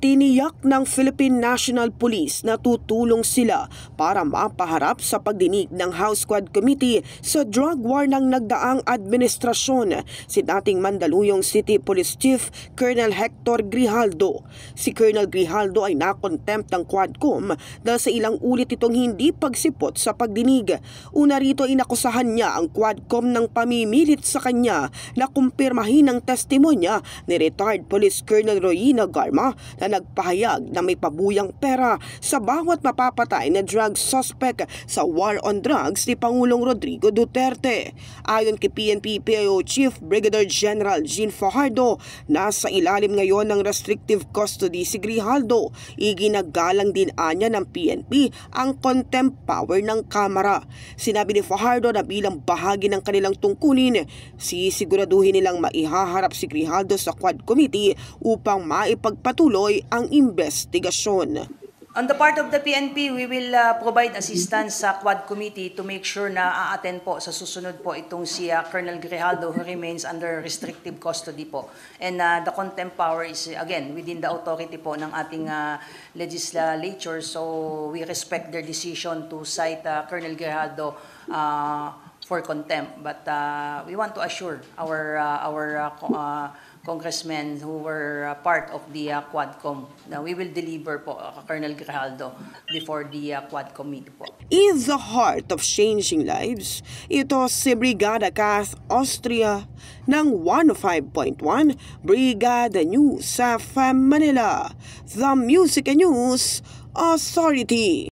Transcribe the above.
Tiniyak ng Philippine National Police na tutulong sila para mapaharap sa pagdinig ng House Quad Committee sa drug war ng nagdaang administrasyon si dating Mandaluyong City Police Chief Colonel Hector Grijaldo. Si Colonel Grijaldo ay nakontempt ng Quadcom dahil sa ilang ulit itong hindi pagsipot sa pagdinig. Una rito inakusahan niya ang Quadcom ng pamimilit sa kanya na kumpirmahin ang testimonya ni retired Police Colonel Royina Garma na nagpahayag na may pabuyang pera sa bawat mapapatay na drug suspect sa war on drugs ni Pangulong Rodrigo Duterte. Ayon kay PNP-PIO Chief Brigadier General Jean Fajardo, nasa ilalim ngayon ng restrictive custody si Grijaldo. Iginagalang din anya ng PNP ang contempt power ng Kamara. Sinabi ni Fajardo na bilang bahagi ng kanilang tungkulin, sisiguraduhin nilang maihaharap si Grijaldo sa Quad Committee upang maipagpatuloy ang investigasyon. On the part of the PNP, we will provide assistance sa Quad Committee to make sure na a-attend po sa susunod po itong si Colonel Grijaldo who remains under restrictive custody po. And the contempt power is again within the authority po ng ating legislature. So we respect their decision to cite Colonel Grijaldo for contempt. But we want to assure our congressmen who were part of the Quadcom na we will deliver po Colonel Grijaldo before the Quad Committee po. In the heart of changing lives, ito si Brigada Kath Austria ng 105.1 Brigada News sa FM Manila, The Music and News Authority.